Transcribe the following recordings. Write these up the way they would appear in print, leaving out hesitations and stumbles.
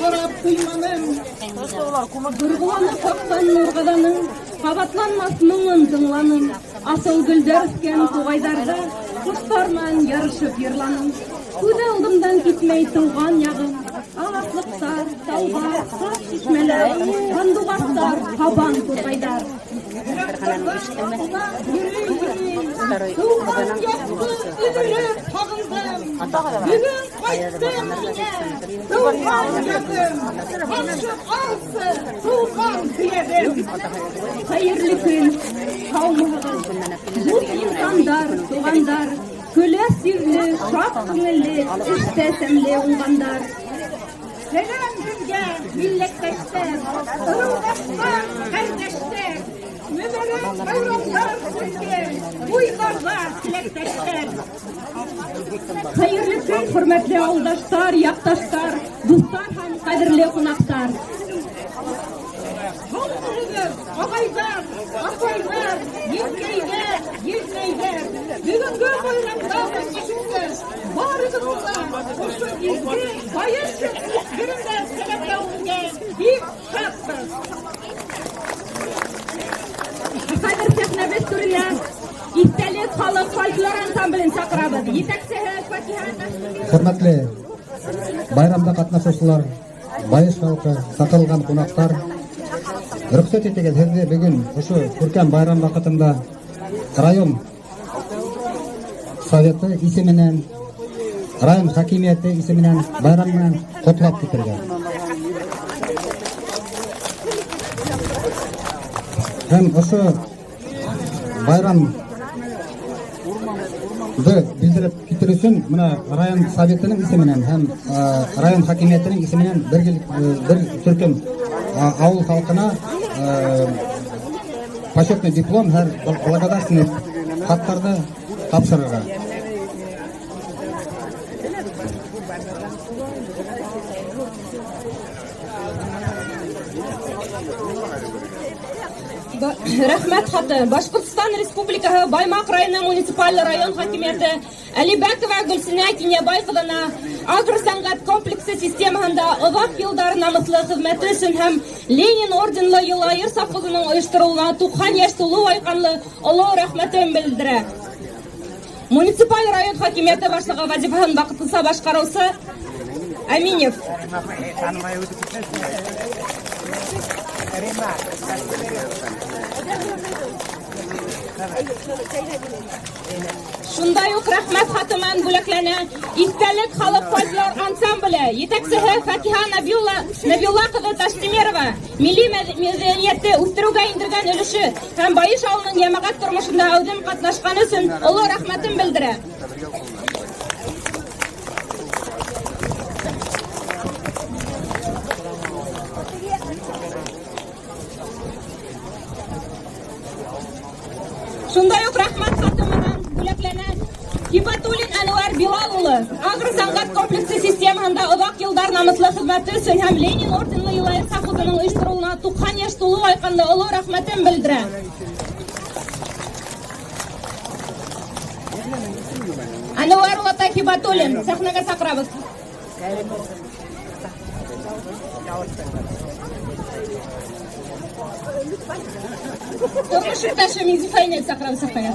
карап кыйманым. Бұрғыланып қақсан нұрғаданың, қабатланмас мұңын тыңланым. Асыл гүлдер өскен туғайдарда, құштармен ярышып ерланым. Көз алдымдан кетмей туған яғым, ағаслықтар, тауға, сaf шишмелер, қандуғақтар, қабан турғайдар. Туған яқты үдіріп қағылдым, бүгін қайттым міне, туған яғым, қашып алсы, туған күйедім. Қайырлы күн, қаумығыз, бұл инсандар, туғандар, Күлі сүйрлі, шат күңілі, ішті сәмле ұңғандар. Сәлем күнге, миллеттәштер, ұрылдастар, кәрдәштер. Мүбәрәк байрамдар күнге, уйғарда тілектәштер. Қайырлы күн, хөрмәтле ауылдаштар, яқташтар, дуҫтар һәм ҡәҙерле ҡунаҡтар. Һаумыһығыҙ, ағайҙар, апайҙар, еңгәйҙәр, еңгәйҙәр. Бүгінгі байрамда бәйгесінде барығыҙға ошо изге байыш gününde сәләмләүгә бик шатбыз. Хәзер сәхнәбез түренә истәлек халык фольклор ансамблен саҡырабыҙ. Етәксеһе Фатиха. Хөрмәтле байрамда ҡатнашыусылар, байыш халҡы, саҡырылған ҡунаҡтар, рөхсәт итегеҙ, һеҙҙе бөгөн ошо күркәм байрам ваҡытында район Советы исеменән, район хакимияте исеменән байрам менән ҡотлап китергә. Һәм ошо байрамды билдереп китер өсөн мына район советының исеменән һәм район хакимиятының исеменән бер төркем ауыл халҡына почетный диплом һәм благодарственный хаттарҙы тапшырырға. Рәхмәт хаты. Башҡортостан Республикаһы Баймаҡ районы муниципаль район хакимиәте Әлибәкова Гөлсинә Кинйәбай ҡыҙына агросәнғәт комплексы системаһында оҙаҡ йылдар намыҫлы хеҙмәте өсөн һәм Ленин орденлы Йылайыр совхозының ойоштороуына 90 йәш тулыу айҡанлы оло рәхмәтен белдерә. Муниципаль район хакимиәте башлығы вазифаһын ваҡытлыса башҡарыусы Әминев. Шундай уҡ рәхмәт хаты менән бүләкләнә Иҫтәлек халыҡ фольклор ансамбле етәксеһе Фатиха Нәбиулла ҡыҙы Таштимерова милли мәҙәниәтте үҫтереүгә индергән өлөшө һәм Байыш ауылының йәмәғәт тормошонда әүҙем ҡатнашҡаны өсөн оло рәхмәтен белдерә. Шундай уҡ рәхмәт хаты менән бүләкләнә Һибатуллин Әнүәр Билал улы агросәнғәт комплексы системаһында оҙаҡ йылдар намыҫлы хеҙмәте өсөн һәм Ленин орденлы Йылайыр совхозының ойоштороуына 90 йәш тулыу айҡанлы оло рәхмәтен белдерә. Әнүәр улатай Һибатуллин, сәхнәгә саҡырабыҙ. Тормош иптәше Мизифәйне саҡырабыҙ сәхнәгә.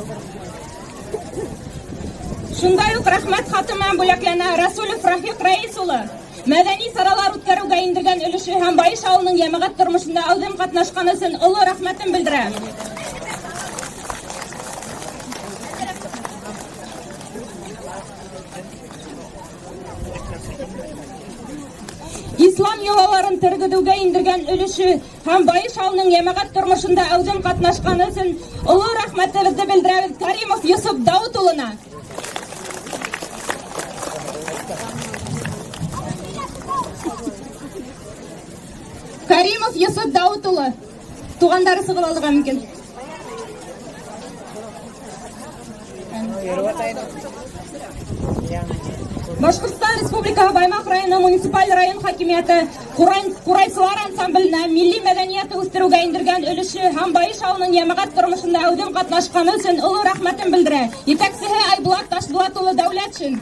Шундай уҡ рәхмәт хаты менән бүләкләнә Рәсүлев Рафиҡ Рәис улы мәҙәни саралар үткәреүгә индергән өлөшө һәм Байыш ауылының йәмәғәт тормошонда әүҙем ҡатнашҡаны өсөн оло рәхмәтен белдерә. Ислам йолаларын тергеҙеүгә индергән өлөшө һәм Байыш ауылының йәмәғәт тормошонда әүҙем ҡатнашҡаны өсөн оло рәхмәтебеҙҙе белдерәбеҙ Каримов Йосоп Дауыт улына. Каримов Йосоп Дауыт улы. Туғандары сығып алырға мөмкин. Башҡортостан Республикаһы Баймаҡ районы муниципаль район хакимиәте Ҡурайсылар ансамбленә милли мәҙәниәтте үҫтереүгә индергән өлөшө һәм Байыш ауылының йәмәғәт тормошонда әүҙем ҡатнашҡаны өсөн оло рәхмәтен белдерә. Етәксеһе Айбулат Ташбулат улы Дәүләтшин.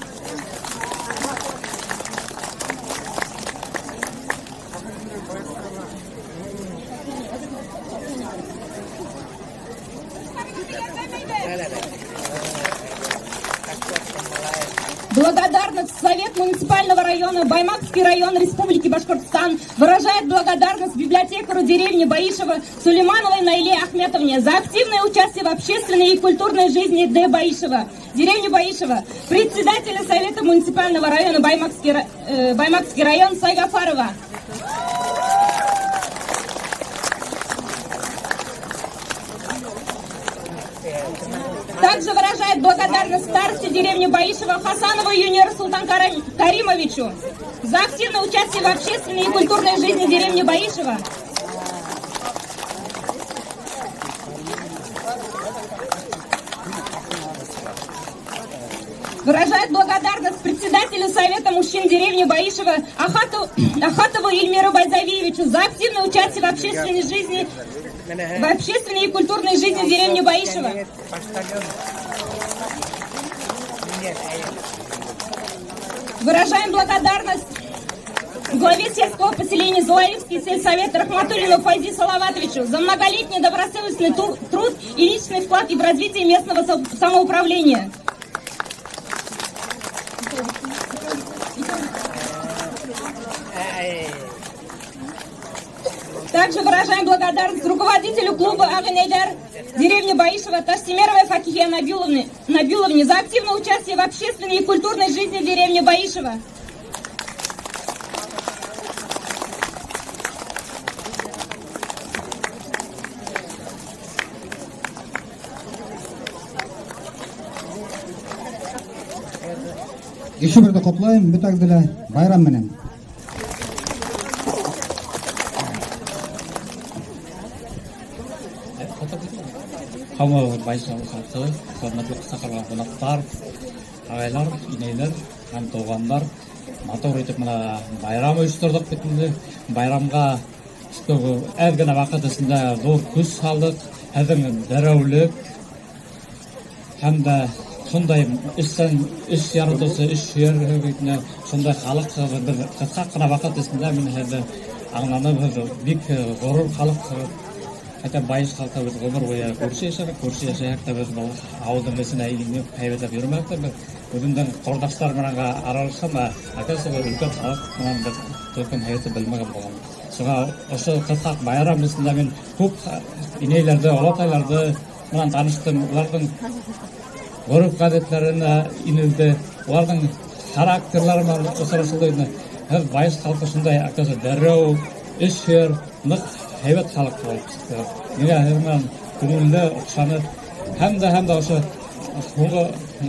Благодарность Совет муниципального района, Баймакский район Республики Башкортостан выражает благодарность библиотекару деревни Баишева Сулеймановой Наиле Ахметовне за активное участие в общественной и культурной жизни Д. Баишева, деревни Баишева, председателя Совета муниципального района Баймакский район Сайгафарова. Также выражает благодарность старости деревни Баишева Хасанову юниору Султан Каримовичу за активное участие в общественной и культурной жизни деревни Баишева. Выражает благодарность председателю Совета мужчин деревни Баишева Ахатову Ильмиру Байзавиевичу за активное участие в общественной жизни, в общественной и культурной жизни деревни Баишева. Выражаем благодарность главе сельского поселения Золоевский сельсовет Рахматуллину Файзи Салаватовичу за многолетний добросовестный труд и личный вклад в развитие местного самоуправления. Также выражаем благодарность руководителю клуба Агнейдар деревни Баишева Таштимеровой Факихе Набиловне за активное участие в общественной и культурной жизни деревни Баишева. Еще bir кутлайм, бутак деле байрам менен. Хамы Байшал халқы, хөрмәтле шақырылған қонақтар, ағайлар, инейлер, һәм туғандар, матур итеп мына байрам оештырдык бит инде. Байрамга әз генә вакыт эчендә зур көч салдык, әзер дәрәүлек һәм дә шундай эш яратысы, эш йөргәнне, шундай халык бер кыска гына вакыт эчендә мин хәзер аңланып, бик горур халык. Hatta Bayış halkı biz ömür boyu көрші yaşayak da biz bu ауылдың ісіне үйініп қайбетіп жүрмекті біз өзімдің құрдастар мұнанға аралысқан да әкесі бір үлкен халық мұнан біз көркен әйеті білмеген болған. Соға осы қырқақ байрам ісінде мен көп инейлерді, олатайларды мұнан таныштым, олардың ғұрып ғадеттеріне инілді, олардың характерлері осырашылдығына Bayış халқы шындай әкесі дәрреу, ішер, нық Heybet halk olmuştu. Nega hemen көңілді ұқсанып, һәм дә осы соңғы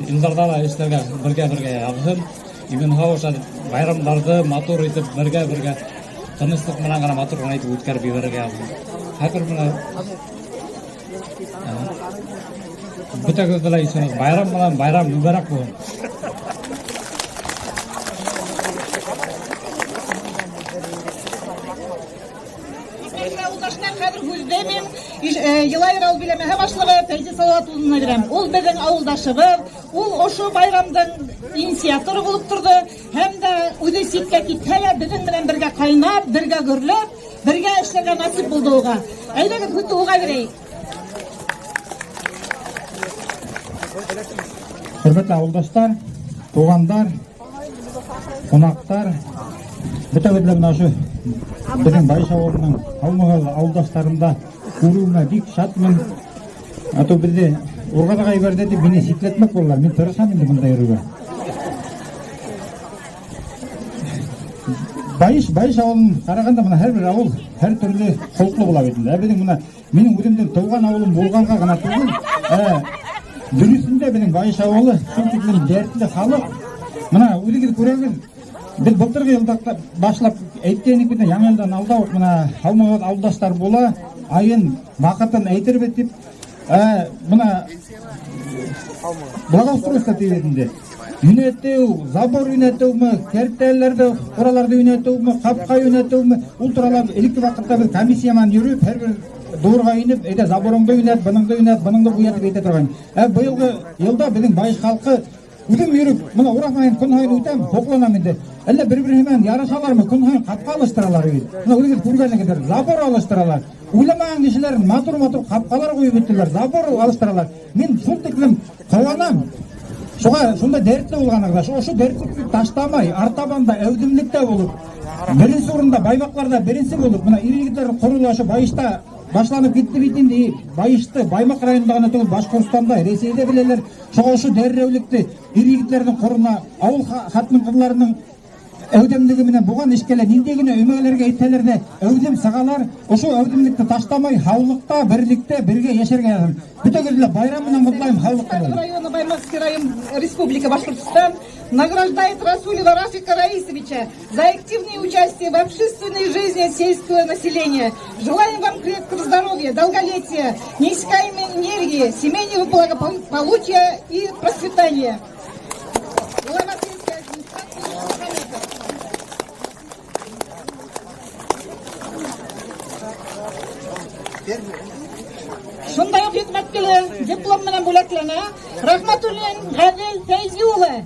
йылдарда эшләргә бергә ягым. Именно һәм байрамларды матур итеп бергә тынычлык менән гына матур гына итеп үткәреп ебәргә ягым. Хәзер менә бутагызлар исән байрам белән байрам мүбәрәк булсын. Yıllar al bileme başlığı Feyzi Salawatullu'na verem. Ol bizden avuldaşıbız. Ol oşu bayramdan inisiatörü bulup durdu. Hem de uydu sitke kitaya bizim bilen birge kaynap, birge gürlüp, birge işlerge nasip buldu oğa. Eylege kütü oğa vereyim. Hürmetli avuldaşlar, tuğanlar, konaklar, bütün ödülemine şu bizim Bayış avulunun avuldaşlarında Kuruğuna dik şatmın. Atı bizde orada kayber dedi beni sikletmek olurlar. Ben tırısam indi bunda yürüge. Bayış avulun karaganda bana her bir avul her türlü koluklu bulabildin. Benim buna benim özümden tuğan avulum bolganga gana tuğun. Dürüsünde benim Bayış avulu çünkü benim dertli halık. Buna öyle göremiz. Biz былтырғы yılda başlap aytkenik bilen жаңы yıldan alda mına halmagat avuldaşlar bola ayın vaqtın aytırıp etip buna благоустройство тегінде үйнетеу, забор үйнетеуме, кертелерді, құраларды үйнетеуме, қапқа үйнетеуме, ол туралы электр вақытта бір комиссиямен жүріп, әр бір дорға үйнеп, әйде заборыңды үйнет, бұныңды бұятып ете тұрған. Бұйылғы елда біздің Байыш халқы Udum yürüp, buna uğraşmayın, kun hayın uytam, koklanam indi. Elle bir hemen yarışalar mı, kun hayın kapka alıştıralar edi. Buna uygun kurgana gider, zabor alıştıralar. Uylamayan kişiler matur kapkalar koyup ettiler, zabor alıştıralar. Men sul tiklim, kovanam. Шуга шундай дертле болгон ошо дерттикти таштамай артабанда әүдемликте болуп, биринчи орунда баймакларда биринчи болуп, мына иригитлердин курулушу байышта башланып кетти битинди. Байышты Баймак районунда гана түгүл, Башкортстанда, Ресейде билелер. Шуга ошо дерревликти иригитлердин куруна ауыл хатмырларынын әүдемлиги менен буган ишкеле ниндегине өмөлөргө иттелерде әүдем сагалар ошо әүдемликти таштамай хаулыкта, бирликте бирге яшерге. Бүтөгүл эле байрам менен кутлайм хаулыкты. Района Баймакский район Республика Башкортостан награждает Расулева Рафика Раисовича за активное участие в общественной жизни сельского населения. Желаем вам крепкого здоровья, долголетия, неиссякаемой энергии, семейного благополучия и процветания. Шундай ук хикмәткеле диплом менән бүләкләнә Рахматуллин Гадел Фәйзи улы.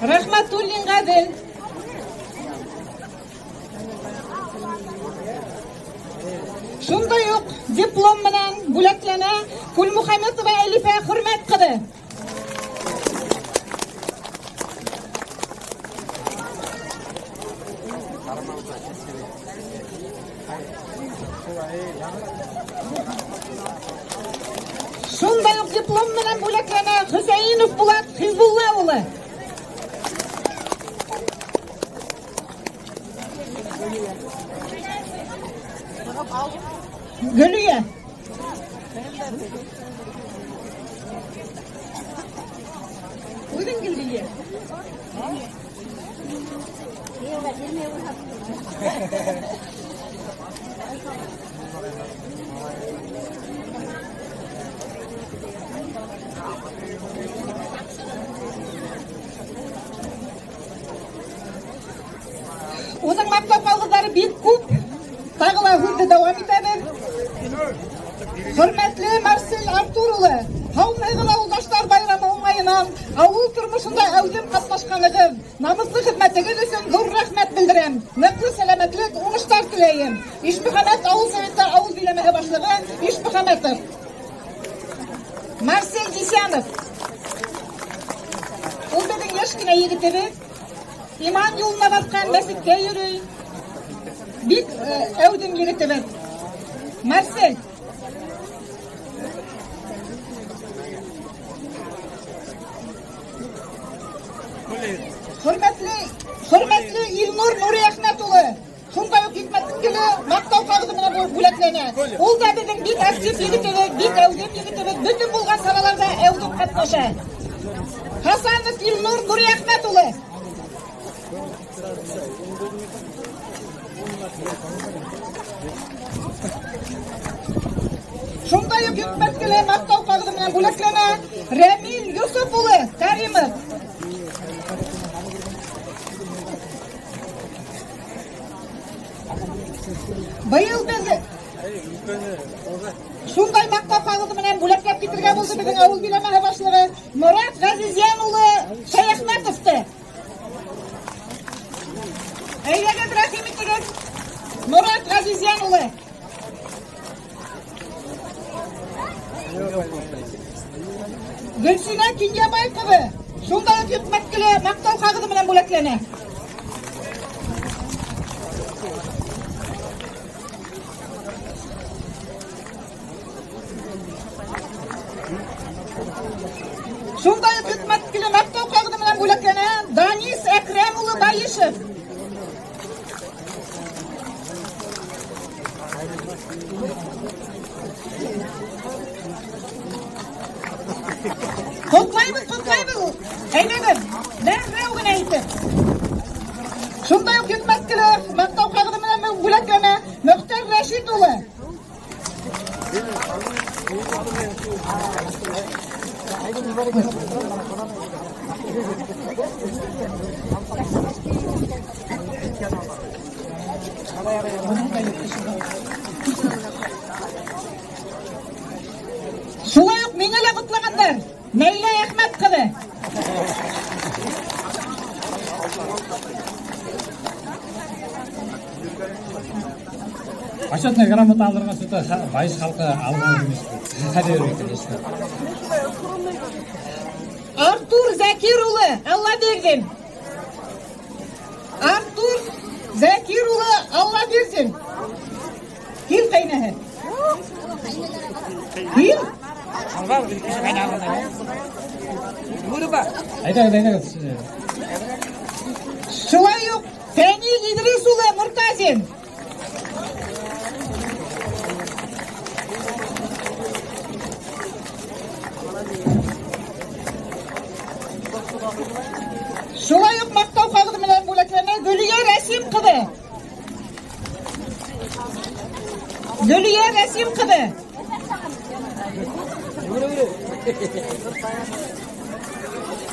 Рахматуллин Гадел. Шундай ук диплом менән бүләкләнә Кулмухаммедова Әлифә Хөрмәт кызы. Шундай ук диплом менән бүләкләнә Хөсәйинов Булат Хизбулла улы. Гөлия. Үҙең Гөлия. Уның мактау калгылары бик күп. Тагы ла һүнде дәвам итәбез. Хөрмәтле Марсель Артур улы, һаумыйгын авылдашлар байрамы уңайынан авыл тормышында әүдем катнашканыгыз, намыслы хезмәтегез өчен зур рәхмәт белдерәм. Ныклы сәламәтлек, уңышлар теләйем. Ишмөхәмәт авыл советтар авыл биләмәһе башлыгы Ишмөхәмәтов. Марсель Дисянов. Ул безнең яшь кенә егетебез. Иман юлына баскан, мәсеткә йөрөй. Бик әүдем егетебез. Марсель. Хөрмәтле Илнур Нури Әхмәт улы. Шундай ук хикмәткеле мактау кагыды менән бүләкләнә. Ул да безнең бик актив егетебез, бик әүдем егетебез. Бүтән булган сараларда әүдем катнаша. Хасанов Илнур Нури Әхмәт улы. Шундай ук хикмәткеле мактау кагыды менән бүләкләнә Рәмил Юсуп улы Кәримов. Быел без шундай мактау кагыды менән бүләкләп китергә булды безнең авыл биләмәһе башлыгы Мурат Газизян улы Шәяхмәтовты. Әйдәгез рәхим итегез. Мурат Газизян улы. Гөлсинә Кинябай кызы. Шундай ук хикмәткеле мактау кагыды менән бүләкләнә. Шундай ук хикмәткеле мактау кагыды менән бүләкләнә Данис Әкрәм улы Баишев. Котлайбыз. Әйдәгез, дәррәү генә әйтеп. Шундай ук хикмәткеле мактау кагыды менән бүләкләнә Мөхтәр Рәшит улы. Шулай ук миңа ла кутлагандар. Нәйлә Әхмәт кызы. почетный грамота алдырған сөйті байыз халқы алған емес. Қадер екен. Артур Закирұлы, Алла берген. Артур Закирұлы, Алла берсін. Кел қайнағы. Кел? Айта. Шылайық, Фәни Идрисұлы Мұртазин. Шылайық мақтау қағыды менен бөлеклеріне Гүлия Рәсим қыды. Гүлия Рәсим қыды.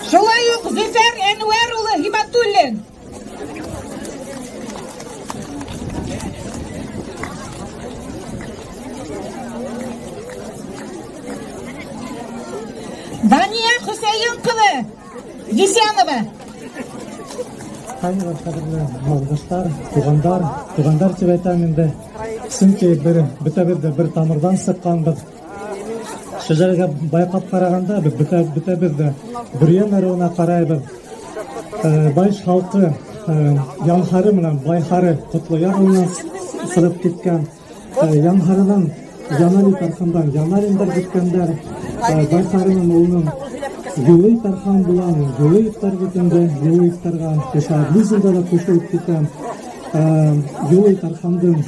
Шылайық Зефер Әнуәрұлы Хибатуллин. Дания Хусейн қыды. Есянова. Қайнығы қадірлі ауылдаштар, туғандар деп айтам енді. Сінке бітәбірді бір тамырдан сыққанбыз. Шыжарға байқап қарағанда бітәбірді бүрен әруына қарайбыз. Байш халқы янхары мұнан байхары құтлыяғынан сырып кеткен. Янхарынан Янали тархандан Янариндар кеткендер. Байхарының ұлының Юлый тархан бұлан, юлый ифтар кетенде, юлый ифтарға кешадлизында да көшіліп кетен. Юлый тархандың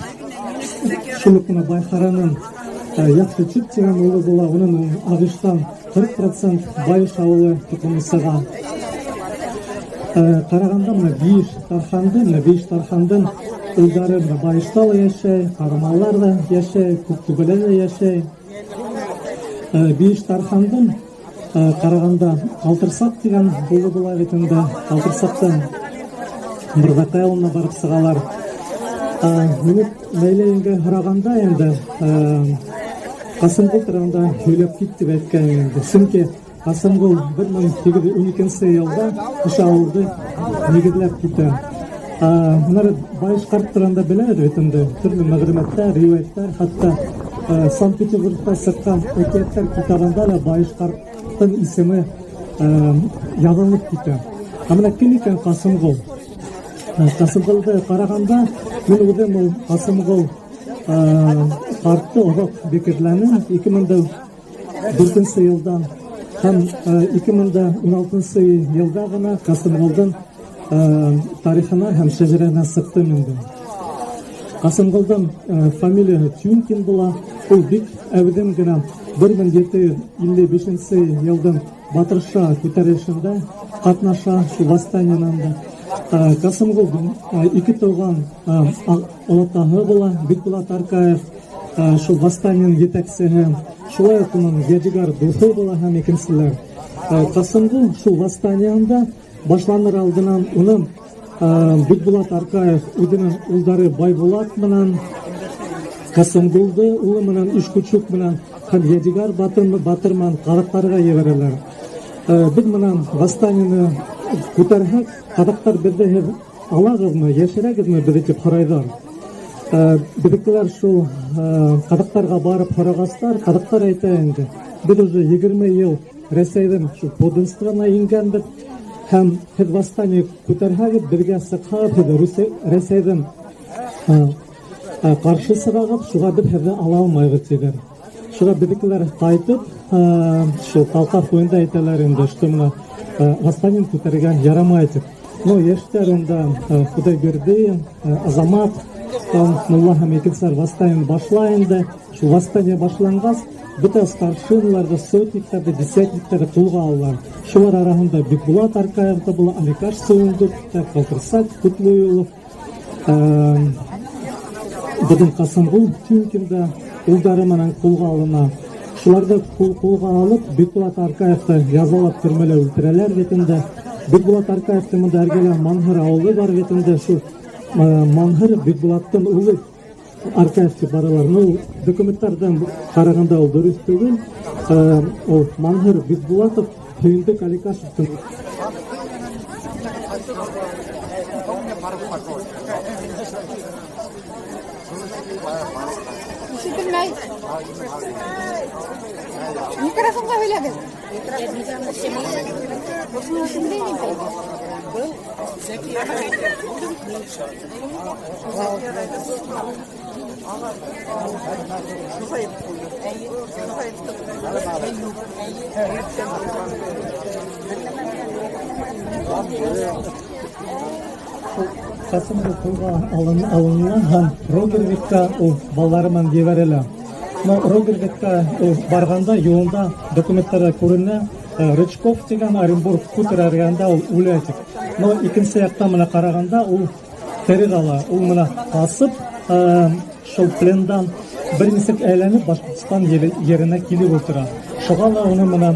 шылықына байхараның яқты чүп деген ұлы бұла, оның ағыштан 40% байыш ауылы тұқымысыға. Қарағанда мұна бейіш тархандың ұлдары байышталы яшай, қарамалар да яшай, күптүбілі де яшай. Бейіш тархандың қарағанда Қалтырсақ деген бұлы бұла ретінде Қалтырсақтан Мырзақай ауылына барып сығалар. Минут мәйлейінге ұрағанда енді Қасымғыл тұрғанда өйлеп кетті бәйткен енді. Сінке Қасымғыл 1812 елда үш ауылды негізлеп кетті. Мұнар байыш қарт тұрғанда біледі ретінде түрлі мәғліматтар, риуайттар, хатта Санкт-Петербургта сыққан өкеттер китабында да байыш қарттың исімі язылып кетті. Амына кім екен Қасымғыл? Қасымғылды қарағанда мен өзім ол Қасымғыл қартты ұзақ бекерләнін 2004 елдан һәм 2016 елда ғана Қасымғылдың тарихына һәм шәжірәне сықты менді. Қасымғылдың фамилияны Тюнкин бұла, ол бек әуіден гіна 1755 елдің Батырша көтерілішінде қатнаша шу восстаниянанда. Қасымғылдың екі туған ұлатағы бұла, Бекбулат Аркаев шу восстанияның етәксігі, шулай оқының Ядигар Духы бұла һәм екіншілер. Қасымғыл шу восстаниянда башланыр алдынан оның Бекбулат Аркаев өдінің ұлдары Байбулат мұнан, Қасымғылды ұлы мұнан Үшкүчүк мұнан һәм Ядигар Батырман қадақтарға еберелер. Біз мұнан восстанияны көтерһәк, қадақтар бірді алағызмы, ешірәгізмі бірді деп қарайдар. Бірдікілер шул қадақтарға барып қарағастар, қадақтар айта енді. Біз уже 20 ел Ресейдің подынстығына енгендік, һәм һез восстание көтерһәгіз бірге сыққағып, Ресейдің қаршы сығағып, шуға бір һезді ала алмайғы тегер. Шуға бірдікілер қайтып, қалқақ ойында айталар енді, что мұна восстание көтерген ярамайды. Но ештер онда Құдайберді, Азамат, Мулла һәм екіншілер восстание башлайынды. Шу восстание башланғас, бұта старшиналарды, сотниктарды, десятниктарды қолға алылар. Шулар арасында Бекбулат Аркаевта бұл, Аликаш Суындық, Қалтырсақ Құтлыйұлы, бұдың Қасымғыл Тюнкинді ұлдары манан қолға алына. Шуларды қолға алып, Бекбулат Аркаевты язалап түрмелі өлтірелер ретінде. Бекбулат Аркаевты мұнда әргелі Манхыр ауылы бар ретінде. Шу Манхыр Бекбулаттың ұлы Аркаевты баралар. Ол документтардан қарағанда ол дұрыс түгіл. Ол Манхыр Бекбулатов Түйіндік Аликашевтың Ишетелмәй. Микрофонга һөйләгез. Касымды қолға алынған һәм Рогервикка ул балаларыман дебәрелә. Но Рогервикка барганда юлында документтарда күренә Рычков дигән Оренбург күтәргәндә ул үләтик. Но икенче яктан менә караганда ул терер ала. Ул менә асып шул плендан бер нисек әйләнеп Башкортстан yerine килеп утыра. Шуга да уның менә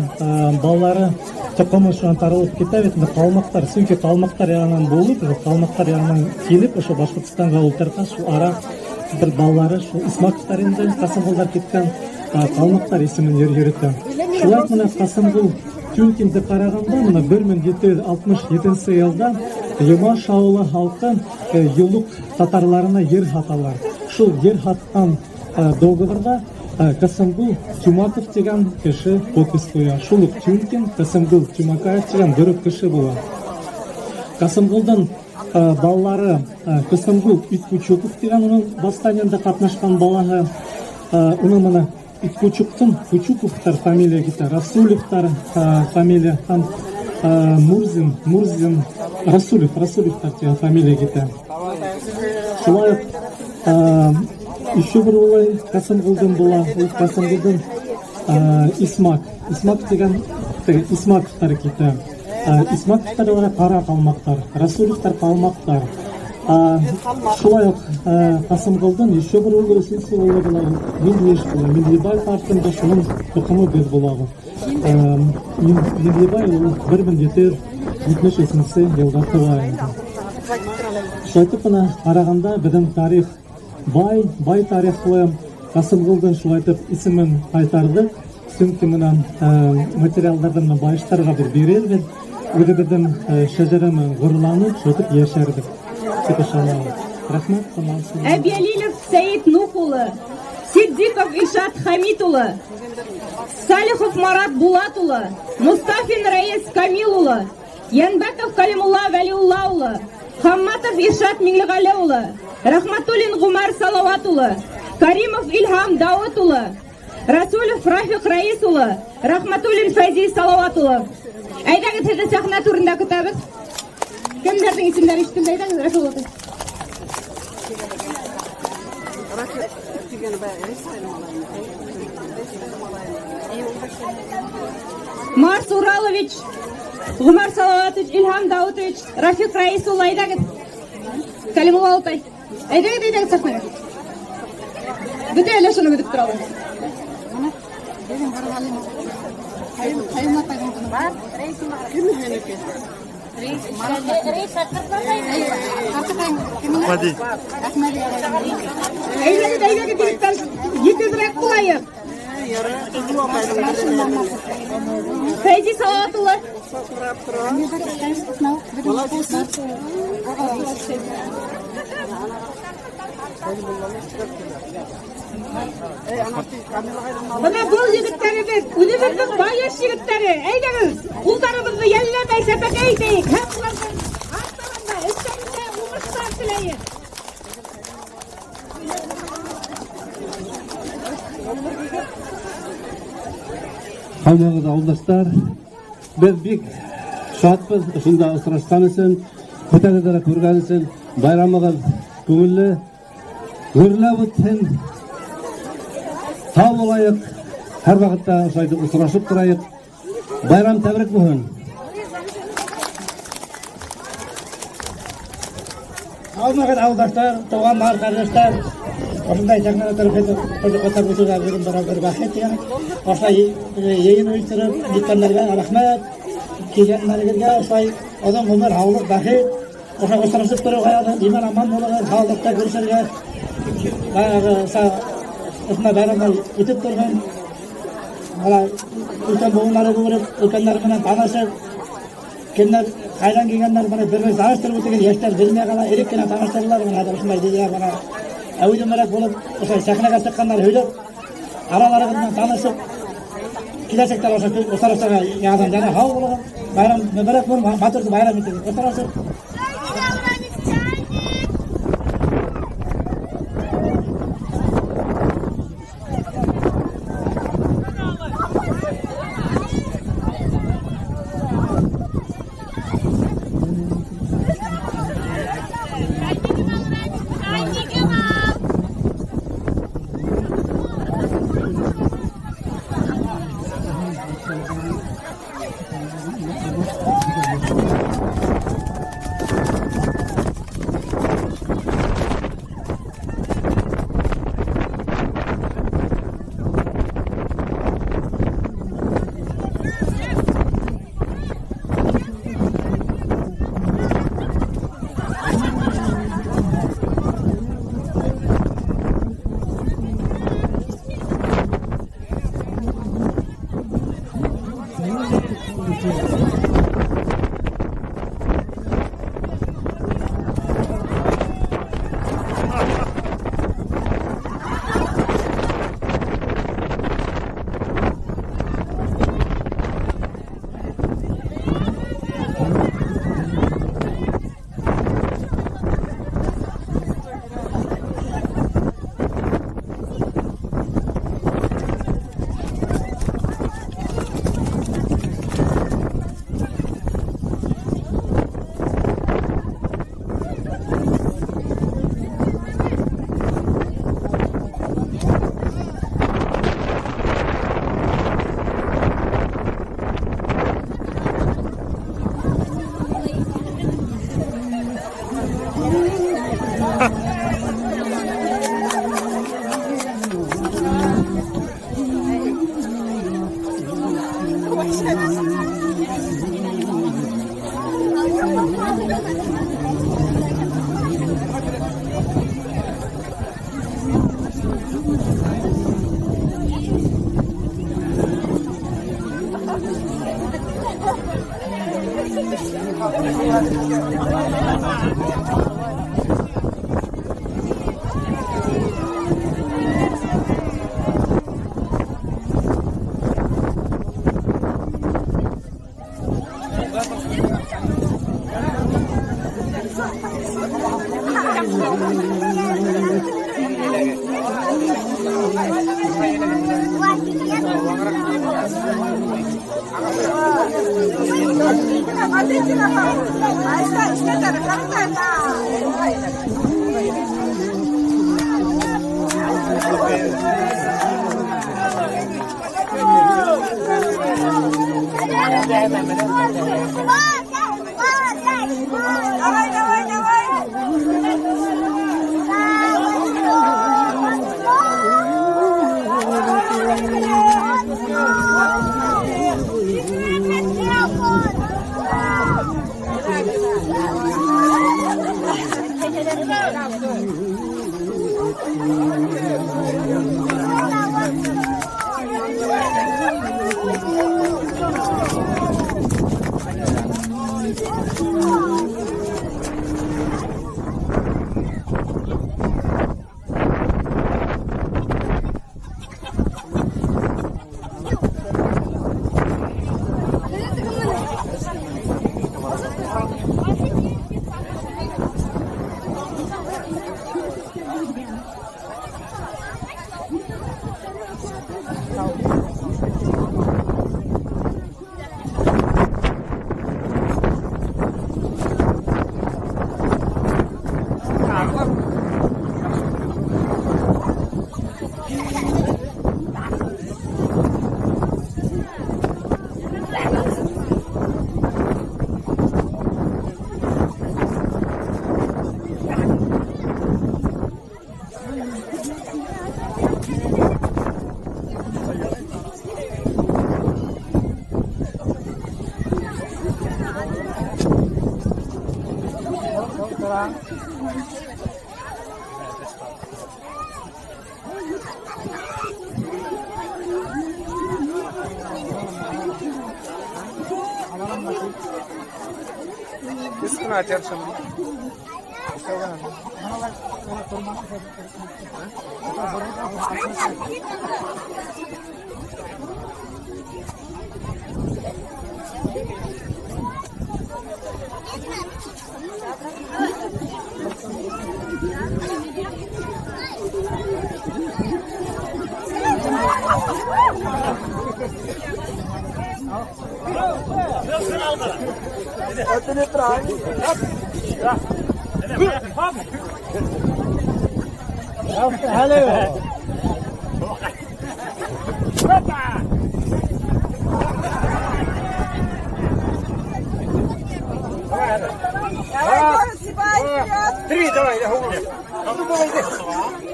балалары Токомы шуан таралып китә бит, калмактар, сөнки калмактар янынан булып, калмактар янынан килеп, ошо Башкортстанга ултырган, шу ара бер баллары, шу Исмаковтар инде Касымгулдар киткән калмактар исемен йөртә. Шулай менә Касымгул Тюлькинде караганда, менә 1767 елда Ямаш авылы халкы юлук татарларына ер хаталар. Шул ер хаткан договорда Касымгул Тюмаков дигән кеше подпись куя. Шул ук Тюлькин, Касымгул Тюмакаев дигән бер кеше була. Касымгулдан баллары Касымгул Иткучуков дигән уның восстаниендә катнашкан балаһы. Уның менә Иткучуктан Кучуковтар фамилия китә, Расулевтар фамилия һәм Мурзин, Расулевтар дигән фамилия китә. Шулай еще бер улай Касымгулдан була, ул Касымгулдан Исмак дигән Исмаковтар китә. Исмаковтар кара калмактар, Расулевтар калмактар. Шулай ук Касымгулдан еще бер улай исемсе улай була, Миндибай партында шуның тукымы без булагы. Миндибай ул 1773 елда туган. Шайтып кына караганда безнең тарих бай тарихлы. Касымгулдан шулайтып исемен кайтарды. Сөнки менән материаллардан байыштарга бер бирелде. Үзебездән шәҗәрәме гурланып, шайтып яшәрдек. Рәхмәт, тамамсыз. Әбиәлилев Сәйит Нух улы, Сиддиков Ишат Хамит улы, Салихов Марат Булат улы, Мустафин Раис Камил улы, Янбаков Калимулла Вәлиулла улы, Хамматов Иршат Миңлегали улы, Рахматуллин Гумар Салават улы, Каримов Илһам Дауыт улы, Расулов Рафик Раис улы, Рахматуллин Фәйзи Салават улы. Әйдәгез, һеҙҙе сәхнә түрендә көтәбеҙ. Кемдәрҙең исемдәре ишетелде? Әйдәгез, Расул улы. Марс Уралович, Гумар Салаватович, Илһам Даутович, Рафик Раис улы. Әйдәгез. Калимулла Алтай. Әйдәгез сәхнәгә. Бөтә әле шуны көтөп торабыз. Әйдәгез, директор, етезрәк булайык. Фәйзи Салават улы. Бына бұл егеттәребез, үзебезнең байыш егеттәре. Әйдәгез, улдарыбызны йәлләмәй сәпәкәй итәйек. Һәм уларның артында эшләрендә уңышлар теләйек. Хаммагыз ауылдаштар, без бик шатпыз, шунда осрашкан өчен, көтәгездә күргән өчен, байрамыгыз күңелле, гөрләп үтсен. Sağ olayık, her vakitte usraşıp durayık. Bayram tebrik bulun. Almağın avdaşlar, doğanlar, kardeşler, Osmanlı Cemiyeti tarafından koca bütün bir beraber bahset yani. Osmanlı yayın uyuşturup dikkanlarına rahmet, kijenlerine Osmanlı adam onlar havluk bahset. Osmanlı usraşıp duruyor hayatı, iman aman olarak havlukta görüşürler. Osmanlı bayramlar ötüp durgan. Hala ülken boğunları görüp, ülkenlerinden tanışıp, kimler kaydan gelgenler bana bir ağaçtırıp ötüken yaşlar bilmeye kala erikkene tanıştırırlar. Hadi Osmanlı diye bana әуелемерек болып осылай сахнаға шыққандар сөйлеп араларынан танысып келешектер осы арасаға яғдан жана хау болған байрам мүбәрәк болып батырды байрам етеді осы арасы This is not attention.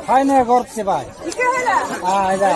Hayne gortsi bay. İki hala. Hayda.